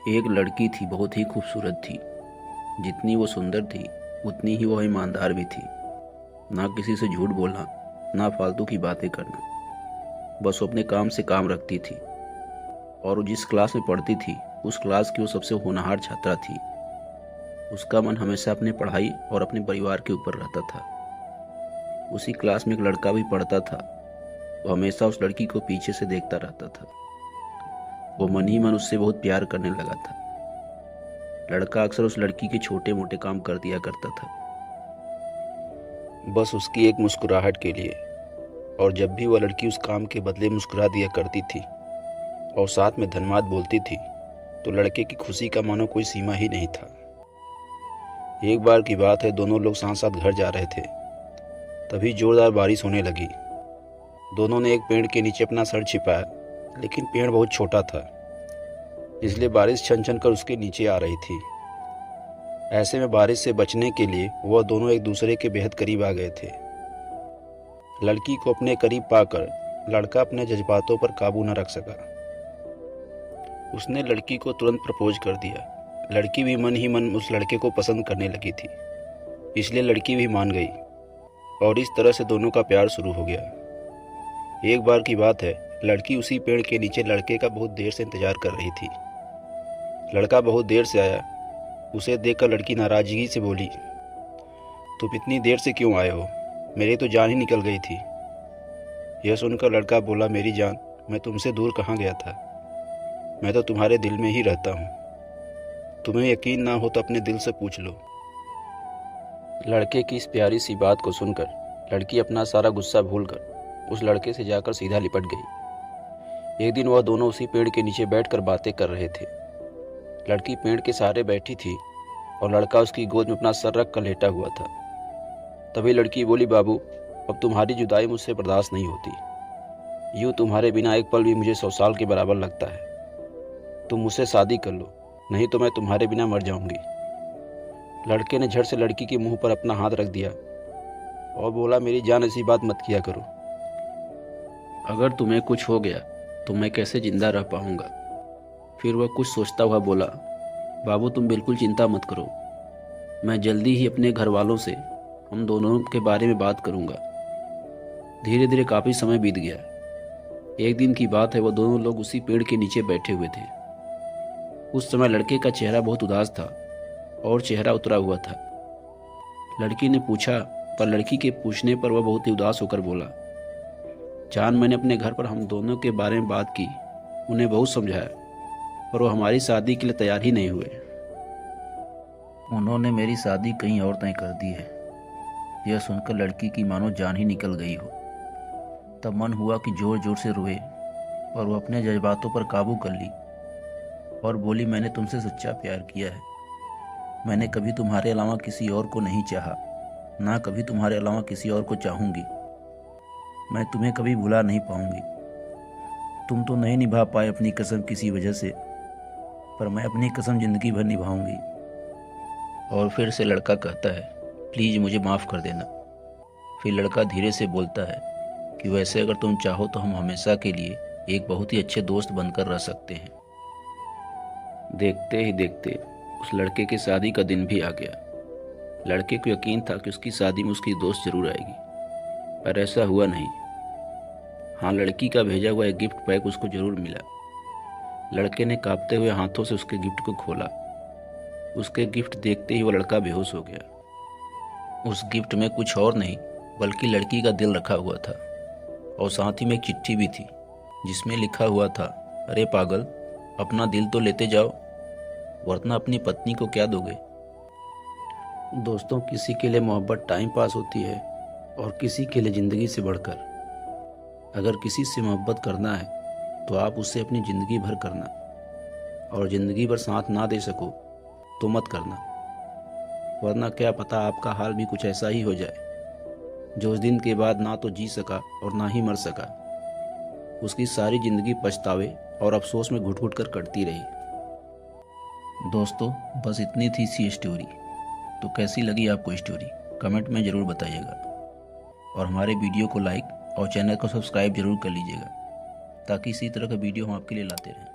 एक लड़की थी, बहुत ही खूबसूरत थी। जितनी वो सुंदर थी उतनी ही वो ईमानदार भी थी। ना किसी से झूठ बोलना, ना फालतू की बातें करना, बस वो अपने काम से काम रखती थी। और वो जिस क्लास में पढ़ती थी उस क्लास की वो सबसे होनहार छात्रा थी। उसका मन हमेशा अपनी पढ़ाई और अपने परिवार के ऊपर रहता था। उसी क्लास में एक लड़का भी पढ़ता था। वो हमेशा उस लड़की को पीछे से देखता रहता था। वो मन ही मन उससे बहुत प्यार करने लगा था। लड़का अक्सर उस लड़की के छोटे मोटे काम कर दिया करता था, बस उसकी एक मुस्कुराहट के लिए। और जब भी वह लड़की उस काम के बदले मुस्कुरा दिया करती थी और साथ में धन्यवाद बोलती थी तो लड़के की खुशी का मानो कोई सीमा ही नहीं था। एक बार की बात है, दोनों लोग साथ साथ घर जा रहे थे। तभी जोरदार बारिश होने लगी। दोनों ने एक पेड़ के नीचे अपना सर छिपाया, लेकिन पेड़ बहुत छोटा था, इसलिए बारिश छन छन कर उसके नीचे आ रही थी। ऐसे में बारिश से बचने के लिए वह दोनों एक दूसरे के बेहद करीब आ गए थे। लड़की को अपने करीब पाकर लड़का अपने जज्बातों पर काबू न रख सका। उसने लड़की को तुरंत प्रपोज कर दिया। लड़की भी मन ही मन उस लड़के को पसंद करने लगी थी, इसलिए लड़की भी मान गई और इस तरह से दोनों का प्यार शुरू हो गया। एक बार की बात है, लड़की उसी पेड़ के नीचे लड़के का बहुत देर से इंतजार कर रही थी। लड़का बहुत देर से आया। उसे देखकर लड़की नाराजगी से बोली, तुम इतनी देर से क्यों आए हो? मेरी तो जान ही निकल गई थी। यह सुनकर लड़का बोला, मेरी जान, मैं तुमसे दूर कहाँ गया था, मैं तो तुम्हारे दिल में ही रहता हूँ। तुम्हें यकीन ना हो तो अपने दिल से पूछ लो। लड़के की इस प्यारी सी बात को सुनकर लड़की अपना सारा गुस्सा भूलकर उस लड़के से जाकर सीधा लिपट गई। एक दिन वह दोनों उसी पेड़ के नीचे बैठकर बातें कर रहे थे। लड़की पेड़ के सहारे बैठी थी और लड़का उसकी गोद में अपना सर रख कर लेटा हुआ था। तभी लड़की बोली, बाबू, अब तुम्हारी जुदाई मुझसे बर्दाश्त नहीं होती। यूँ तुम्हारे बिना एक पल भी मुझे 100 साल के बराबर लगता है। तुम मुझसे शादी कर लो, नहीं तो मैं तुम्हारे बिना मर जाऊंगी। लड़के ने झट से लड़की के मुंह पर अपना हाथ रख दिया और बोला, मेरी जान, ऐसी बात मत किया करो। अगर तुम्हें कुछ हो गया तो मैं कैसे जिंदा रह पाऊंगा? फिर वह कुछ सोचता हुआ बोला, बाबू, तुम बिल्कुल चिंता मत करो। मैं जल्दी ही अपने घर वालों से हम दोनों के बारे में बात करूंगा। धीरे धीरे काफ़ी समय बीत गया। एक दिन की बात है, वह दोनों लोग उसी पेड़ के नीचे बैठे हुए थे। उस समय लड़के का चेहरा बहुत उदास था और चेहरा उतरा हुआ था। लड़की ने पूछा, पर लड़की के पूछने पर वह बहुत ही उदास होकर बोला, जान, मैंने अपने घर पर हम दोनों के बारे में बात की, उन्हें बहुत समझाया, पर वो हमारी शादी के लिए तैयार ही नहीं हुए। उन्होंने मेरी शादी कहीं और तय कर दी है। यह सुनकर लड़की की मानो जान ही निकल गई हो। तब मन हुआ कि जोर जोर से रोए, और वो अपने जज्बातों पर काबू कर ली और बोली, मैंने तुमसे सच्चा प्यार किया है। मैंने कभी तुम्हारे अलावा किसी और को नहीं चाहा, ना कभी तुम्हारे अलावा किसी और को चाहूँगी। मैं तुम्हें कभी भुला नहीं पाऊँगी। तुम तो नहीं निभा पाए अपनी कसम किसी वजह से, पर मैं अपनी कसम ज़िंदगी भर निभाऊंगी। और फिर से लड़का कहता है, प्लीज़ मुझे माफ़ कर देना। फिर लड़का धीरे से बोलता है कि वैसे अगर तुम चाहो तो हम हमेशा के लिए एक बहुत ही अच्छे दोस्त बनकर रह सकते हैं। देखते ही देखते उस लड़के की शादी का दिन भी आ गया। लड़के को यकीन था कि उसकी शादी में उसकी दोस्त जरूर आएगी, पर ऐसा हुआ नहीं। हाँ, लड़की का भेजा हुआ एक गिफ्ट पैक उसको जरूर मिला। लड़के ने कांपते हुए हाथों से उसके गिफ्ट को खोला। उसके गिफ्ट देखते ही वो लड़का बेहोश हो गया। उस गिफ्ट में कुछ और नहीं बल्कि लड़की का दिल रखा हुआ था, और साथ ही में एक चिट्ठी भी थी जिसमें लिखा हुआ था, अरे पागल, अपना दिल तो लेते जाओ, वरना अपनी पत्नी को क्या दोगे? दोस्तों, किसी के लिए मोहब्बत टाइम पास होती है और किसी के लिए ज़िंदगी से बढ़कर। अगर किसी से मोहब्बत करना है तो आप उससे अपनी ज़िंदगी भर करना, और ज़िंदगी भर साथ ना दे सको तो मत करना, वरना क्या पता आपका हाल भी कुछ ऐसा ही हो जाए जो उस दिन के बाद ना तो जी सका और ना ही मर सका। उसकी सारी ज़िंदगी पछतावे और अफसोस में घुट घुट कर कटती रही। दोस्तों, बस इतनी थी सी स्टोरी। तो कैसी लगी आपको स्टोरी, कमेंट में ज़रूर बताइएगा, और हमारे वीडियो को लाइक और चैनल को सब्सक्राइब जरूर कर लीजिएगा, ताकि इसी तरह का वीडियो हम आपके लिए लाते रहें।